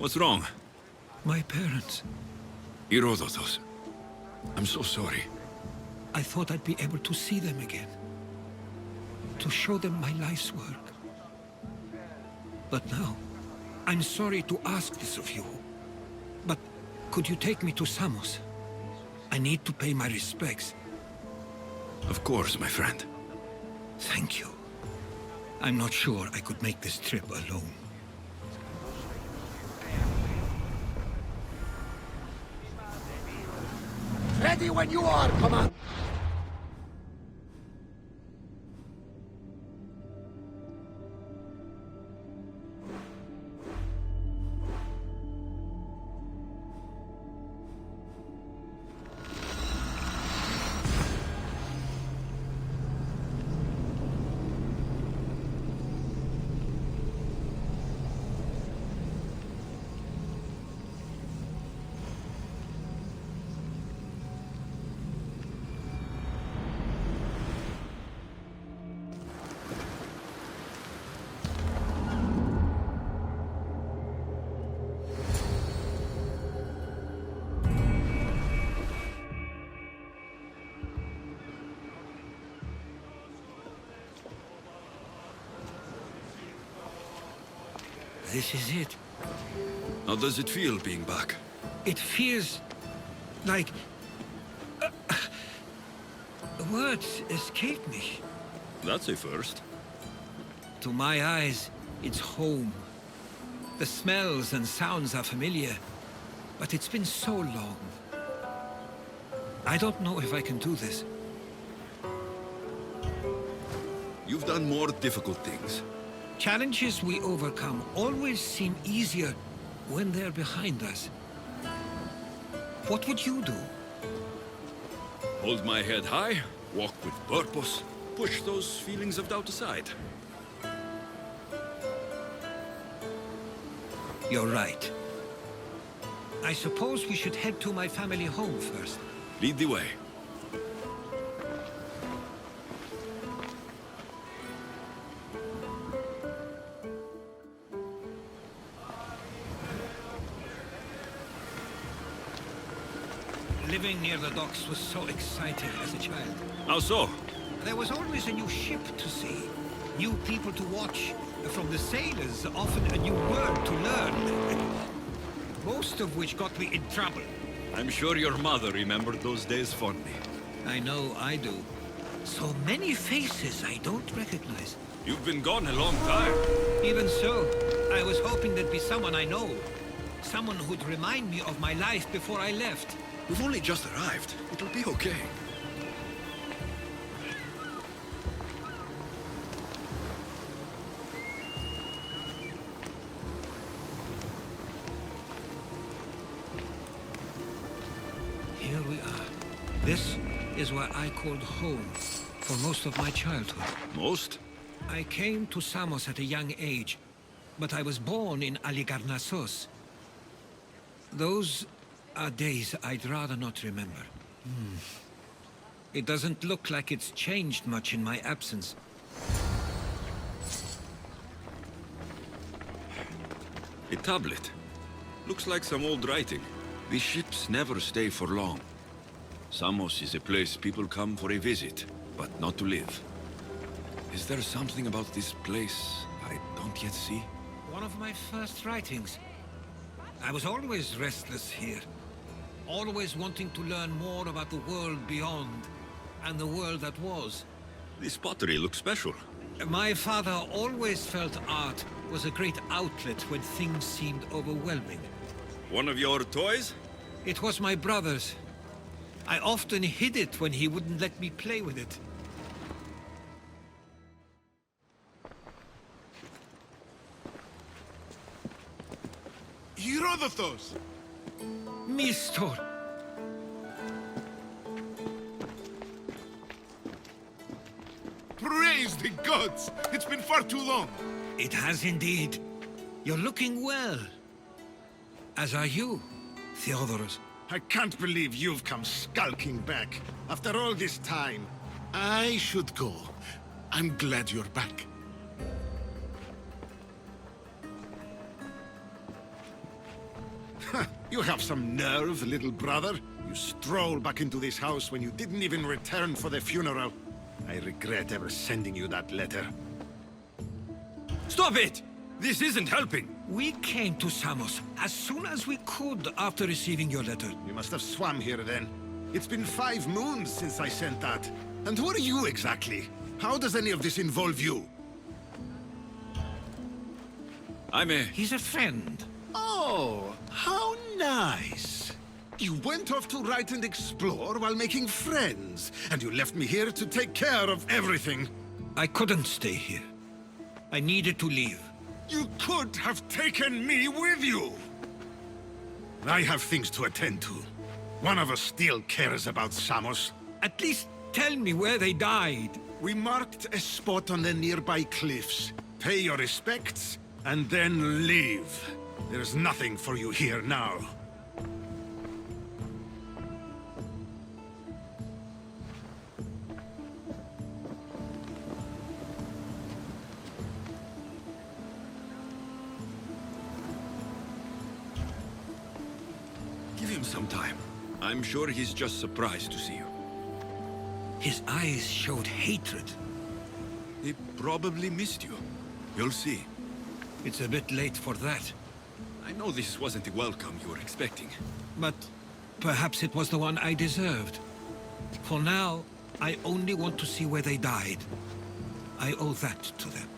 What's wrong? My parents. Herodotos. I'm so sorry. I thought I'd be able to see them again. To show them my life's work. But now, I'm sorry to ask this of you. But could you take me to Samos? I need to pay my respects. Of course, my friend. Thank you. I'm not sure I could make this trip alone. Ready when you are, Command! This is it. How does it feel being back? It feels like... words escape me. That's a first. To my eyes, it's home. The smells and sounds are familiar, but it's been so long. I don't know if I can do this. You've done more difficult things. Challenges we overcome always seem easier when they're behind us. What would you do? Hold my head high, walk with purpose, push those feelings of doubt aside. You're right. I suppose we should head to my family home first. Lead the way. Living near the docks was so exciting as a child. How so? There was always a new ship to see, new people to watch. From the sailors, often a new word to learn. Most of which got me in trouble. I'm sure your mother remembered those days fondly. I know I do. So many faces I don't recognize. You've been gone a long time. Even so, I was hoping there'd be someone I know. Someone who'd remind me of my life before I left. We've only just arrived. It'll be okay. Here we are. This is what I called home for most of my childhood. Most? I came to Samos at a young age, but I was born in Aligarnassos. Those are days I'd rather not remember. It doesn't look like it's changed much in my absence. A tablet. Looks like some old writing. The ships never stay for long. Samos is a place people come for a visit, but not to live. Is there something about this place I don't yet see? One of my first writings. I was always restless here. Always wanting to learn more about the world beyond, and the world that was. This pottery looks special. My father always felt art was a great outlet when things seemed overwhelming. One of your toys? It was my brother's. I often hid it when he wouldn't let me play with it. Herodotos! Mistor! Praise the gods! It's been far too long. It has indeed. You're looking well. As are you, Theodoros. I can't believe you've come skulking back. After all this time, I should go. I'm glad you're back. You have some nerve, little brother. You stroll back into this house when you didn't even return for the funeral. I regret ever sending you that letter. Stop it! This isn't helping. We came to Samos as soon as we could after receiving your letter. You must have swum here then. It's been 5 moons since I sent that. And who are you exactly? How does any of this involve you? He's a friend. Oh, how nice. You went off to write and explore while making friends, and you left me here to take care of everything. I couldn't stay here. I needed to leave. You could have taken me with you! I have things to attend to. One of us still cares about Samos. At least tell me where they died. We marked a spot on the nearby cliffs. Pay your respects, and then leave. There's nothing for you here now. Give him some time. I'm sure he's just surprised to see you. His eyes showed hatred. He probably missed you. You'll see. It's a bit late for that. I know this wasn't the welcome you were expecting. But perhaps it was the one I deserved. For now, I only want to see where they died. I owe that to them.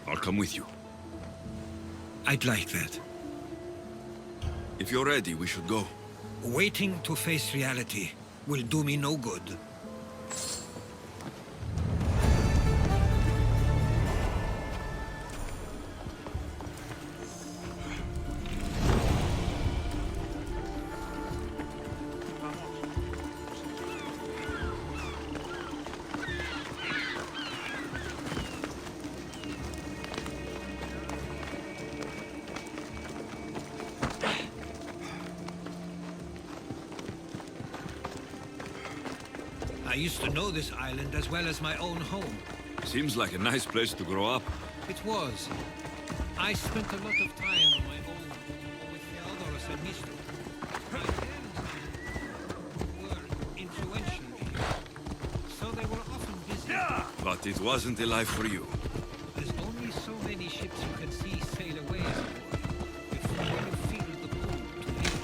I'll come with you. I'd like that. If you're ready, we should go. Waiting to face reality will do me no good. I used to know this island as well as my own home. Seems like a nice place to grow up. It was. I spent a lot of time on my own with Theodoros and Misto. My parents were influential here, so they were often busy. But it wasn't a life for you. There's only so many ships you can see sail away as a boy before you feel the pull to leave.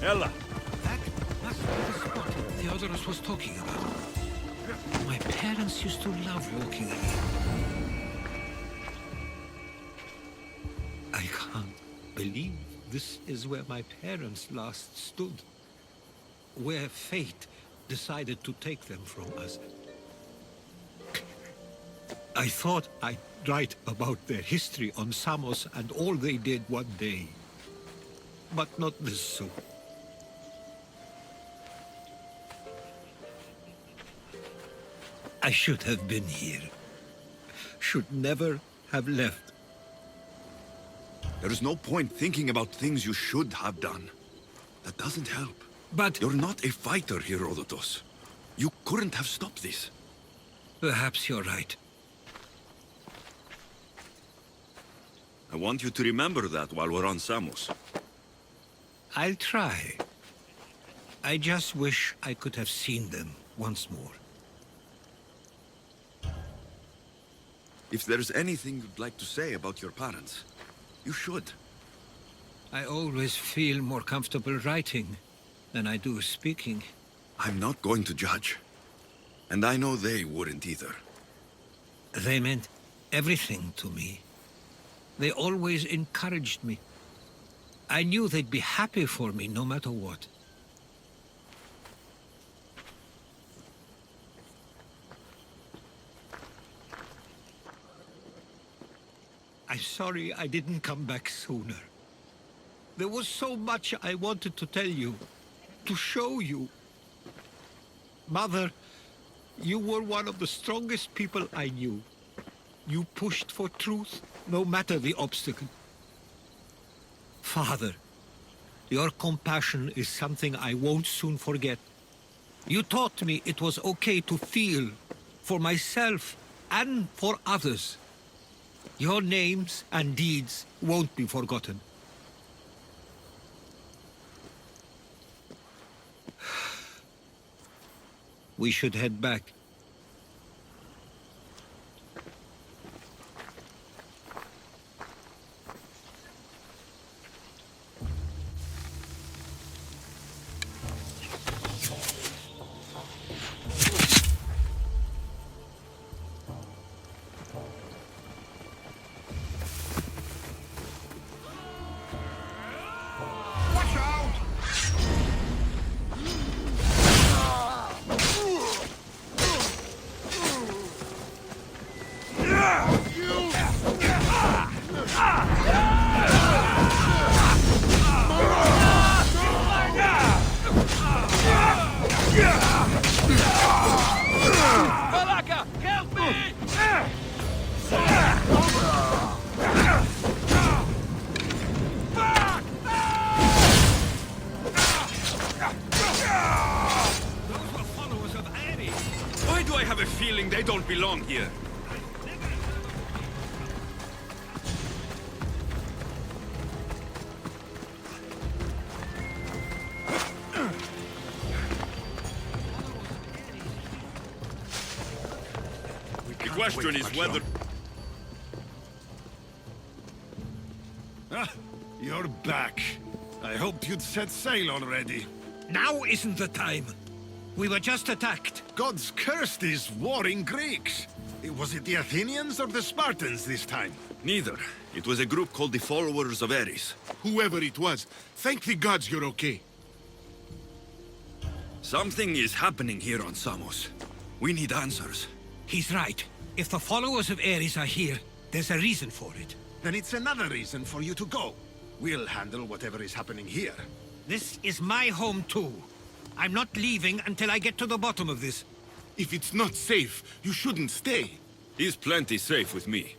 Ella! That must be the spot Theodoros was talking about. My parents used to love walking here. I can't believe this is where my parents last stood. Where fate decided to take them from us. I thought I'd write about their history on Samos and all they did one day. But not this soon. I should have been here. Should never have left. There's no point thinking about things you should have done. That doesn't help. But You're not a fighter, Herodotus. You couldn't have stopped this. perhaps you're right. I want you to remember that while we're on Samos. I'll try. I just wish I could have seen them once more. If there's anything you'd like to say about your parents, you should. I always feel more comfortable writing than I do speaking. I'm not going to judge. And I know they wouldn't either. They meant everything to me. They always encouraged me. I knew they'd be happy for me no matter what. I'm sorry I didn't come back sooner. There was so much I wanted to tell you, to show you. Mother, you were one of the strongest people I knew. You pushed for truth, no matter the obstacle. Father, Your compassion is something I won't soon forget. You taught me it was okay to feel, for myself and for others. Your names and deeds won't be forgotten. We should head back. Why do I have a feeling they don't belong here? The question is whether... Ah, you're back. I hoped you'd set sail already. Now isn't the time. We were just attacked. Gods cursed these warring Greeks. Was it the Athenians or the Spartans this time? Neither. It was a group called the Followers of Ares. Whoever it was, thank the gods you're okay. Something is happening here on Samos. We need answers. He's right. If the followers of Ares are here, there's a reason for it. Then it's another reason for you to go. We'll handle whatever is happening here. This is my home too. I'm not leaving until I get to the bottom of this. If it's not safe, you shouldn't stay. He's plenty safe with me.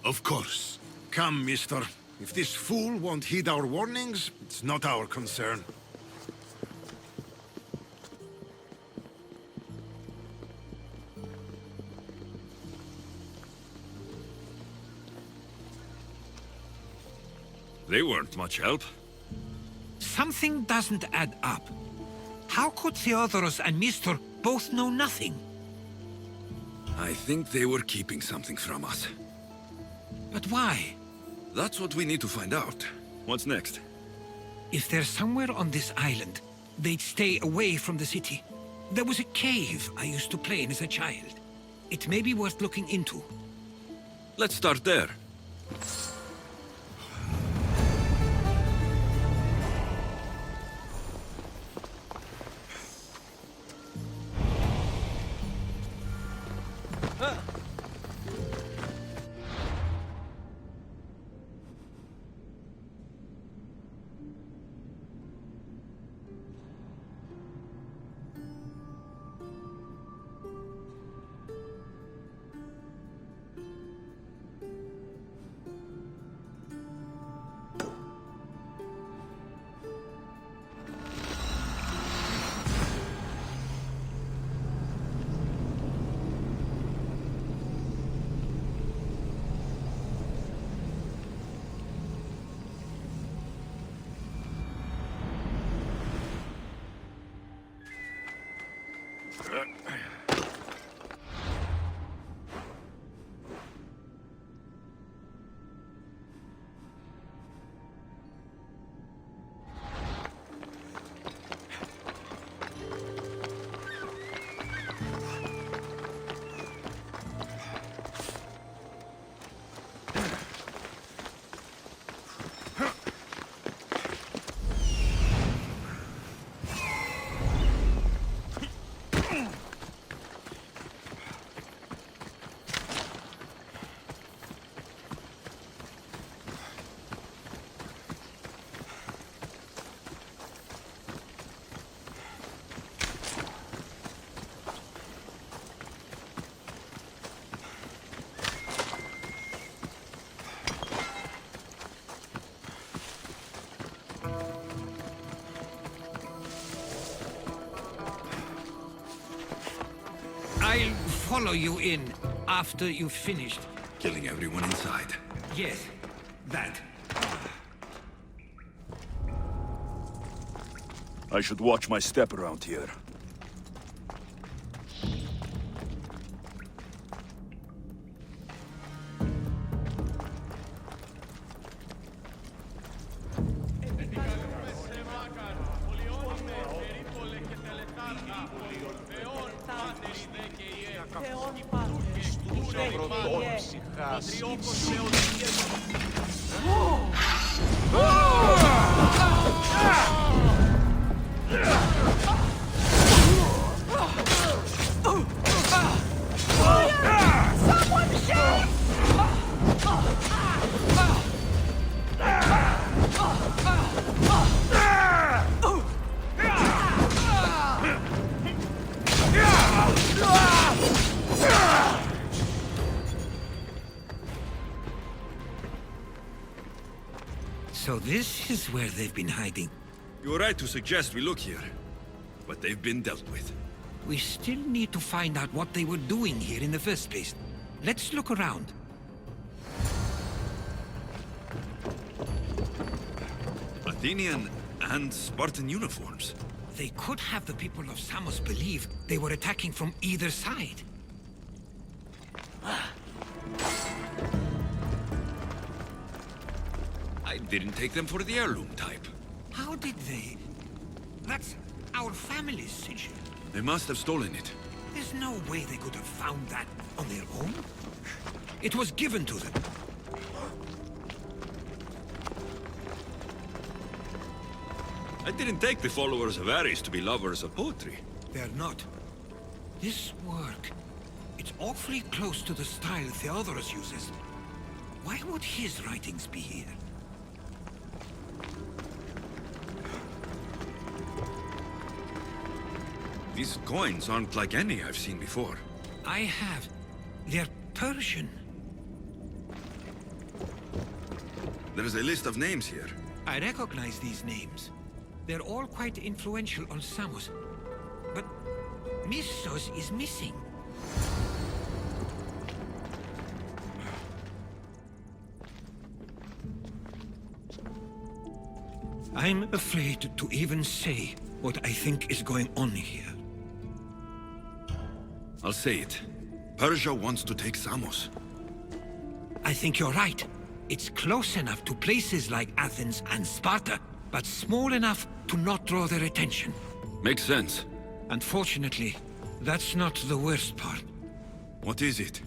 Of course. Come, mister. If this fool won't heed our warnings, it's not our concern. They weren't much help. Something doesn't add up. How could Theodoros and Mistor both know nothing? I think they were keeping something from us. But why? That's what we need to find out. What's next? If they're somewhere on this island, they'd stay away from the city. There was a cave I used to play in as a child. It may be worth looking into. Let's start there. I'll follow you in after you've finished. Killing everyone inside. Yes, that. I should watch my step around here. So this is where they've been hiding. You were right to suggest we look here. But they've been dealt with. We still need to find out what they were doing here in the first place. Let's look around. Athenian and Spartan uniforms. They could have the people of Samos believe they were attacking from either side. I didn't take them for the heirloom type. How did they? That's our family's sigil. They must have stolen it. There's no way they could have found that on their own. It was given to them. I didn't take the followers of Ares to be lovers of poetry. They're not. This work, it's awfully close to the style Theodorus uses. Why would his writings be here? These coins aren't like any I've seen before. I have. They're Persian. There's a list of names here. I recognize these names. They're all quite influential on Samos. But Missos is missing. I'm afraid to even say what I think is going on here. I'll say it. Persia wants to take Samos. I think you're right. It's close enough to places like Athens and Sparta, but small enough to not draw their attention. Makes sense. Unfortunately, that's not the worst part. What is it?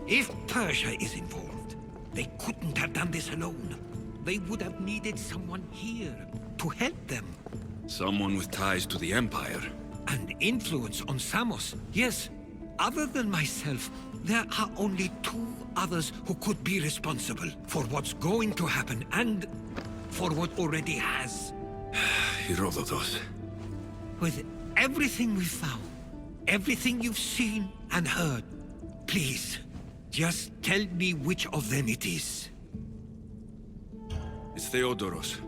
If Persia is involved, they couldn't have done this alone. They would have needed someone here to help them. Someone with ties to the Empire. And influence on Samos, yes. Other than myself, there are only two others who could be responsible for what's going to happen and for what already has. Herodotus. With everything we've found, everything you've seen and heard, please, just tell me which of them it is. It's Theodoros.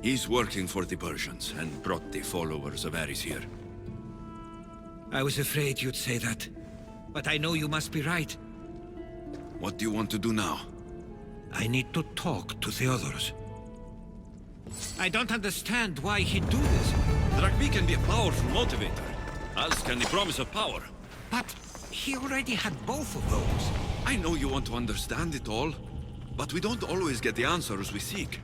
He's working for the Persians and brought the followers of Ares here. I was afraid you'd say that. But I know you must be right. What do you want to do now? I need to talk to Theodorus. I don't understand why he'd do this. Drachmi can be a powerful motivator, as can the promise of power. But he already had both of those. I know you want to understand it all, but we don't always get the answers we seek.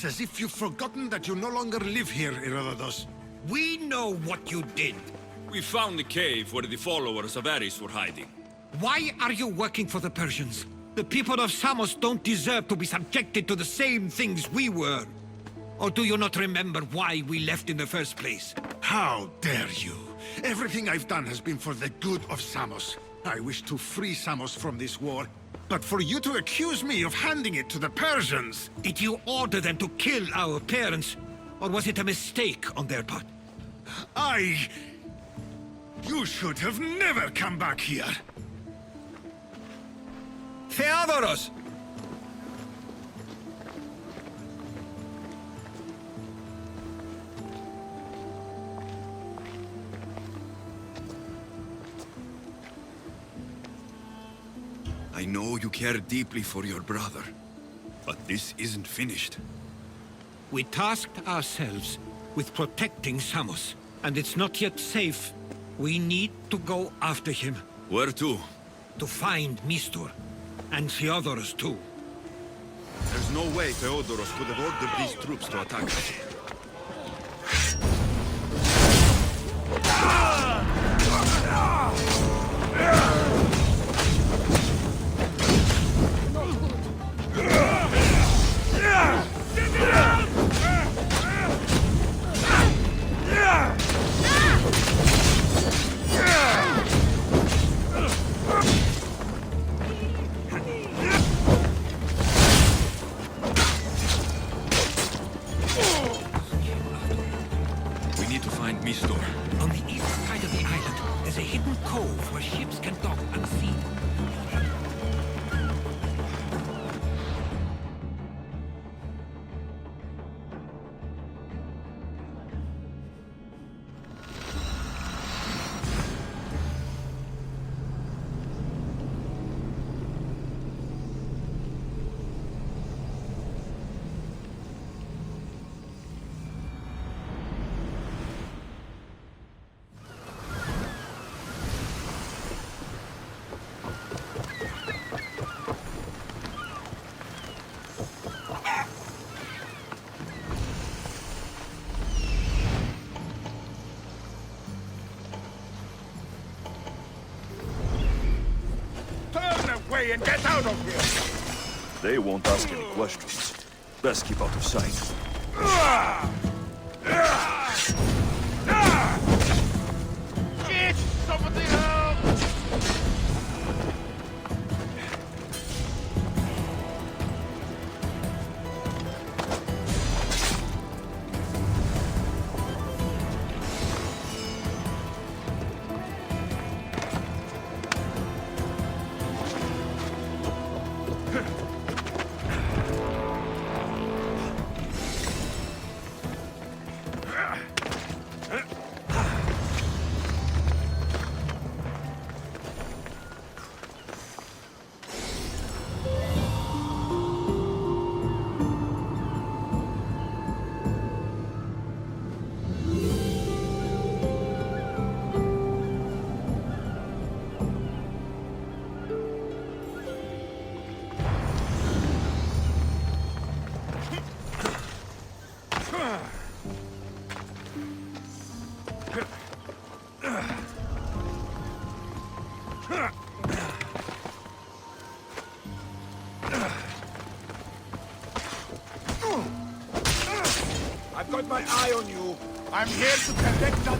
It's as if you've forgotten that you no longer live here, Herodotus. We know what you did. We found the cave where the followers of Ares were hiding. Why are you working for the Persians? The people of Samos don't deserve to be subjected to the same things we were. Or do you not remember why we left in the first place? How dare you? Everything I've done has been for the good of Samos. I wish to free Samos from this war. But for you to accuse me of handing it to the Persians... Did you order them to kill our parents? Or was it a mistake on their part? You should have never come back here. Theodoros! I know you care deeply for your brother, but this isn't finished. We tasked ourselves with protecting Samos, and it's not yet safe. We need to go after him. Where to? To find Mistur, and Theodoros too. There's no way Theodoros could have ordered these troops to attack us. We need to find Mistur. On the east side of the island, there's a hidden cove where ships can dock unseen. And get out of here! They won't ask any questions. Best keep out of sight. Shit! Somebody help! I've got my eye on you. I'm here to protect that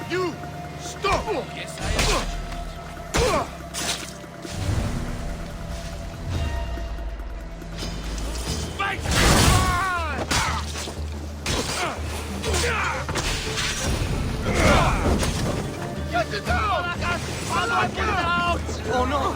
You! Stop! Yes, I am. Get it down! How do I get it out? Oh no!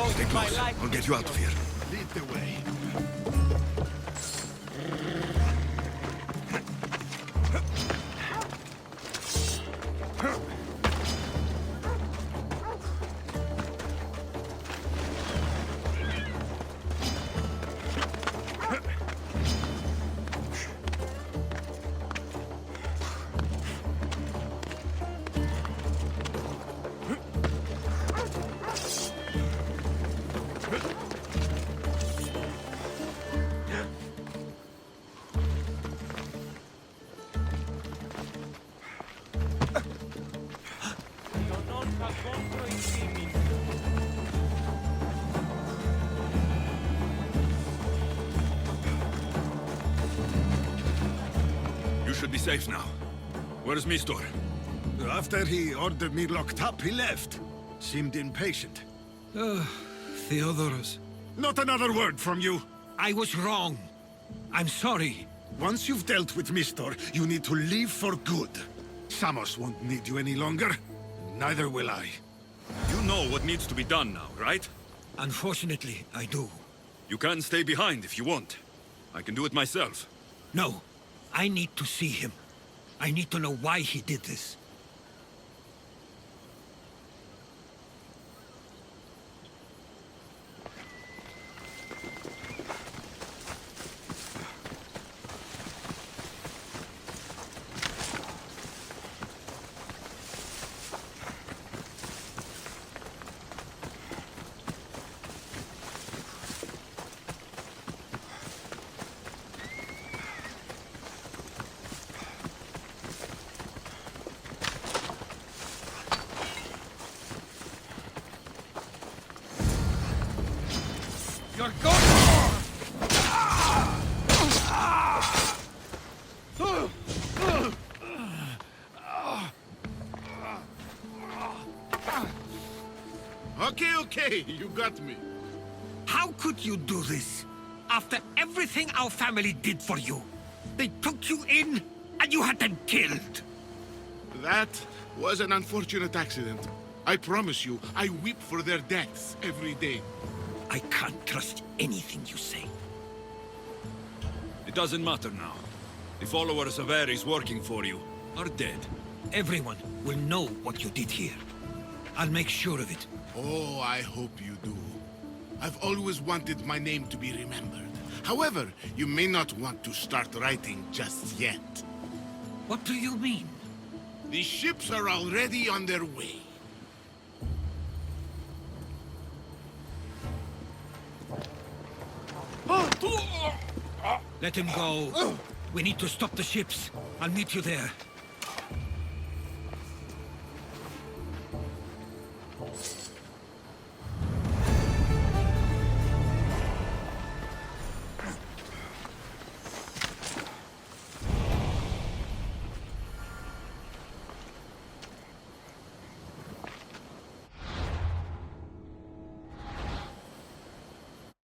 Stay close. I'll get you out of here. Lead the way. You should be safe now. Where's Mistor? After he ordered me locked up, he left. Seemed impatient. Theodorus, Not another word from you. I was wrong. I'm sorry. Once you've dealt with Mistor, you need to leave for good. Samos won't need you any longer. Neither will I. You know what needs to be done now, right? Unfortunately, I do. You can stay behind if you want. I can do it myself. No, I need to see him. I need to know why he did this. You're gone! Okay, you got me. How could you do this? After everything our family did for you. They took you in, and you had them killed. That was an unfortunate accident. I promise you, I weep for their deaths every day. I can't trust anything you say. It doesn't matter now. The followers of Ares working for you are dead. Everyone will know what you did here. I'll make sure of it. Oh, I hope you do. I've always wanted my name to be remembered. However, you may not want to start writing just yet. What do you mean? The ships are already on their way. Let him go. We need to stop the ships. I'll meet you there.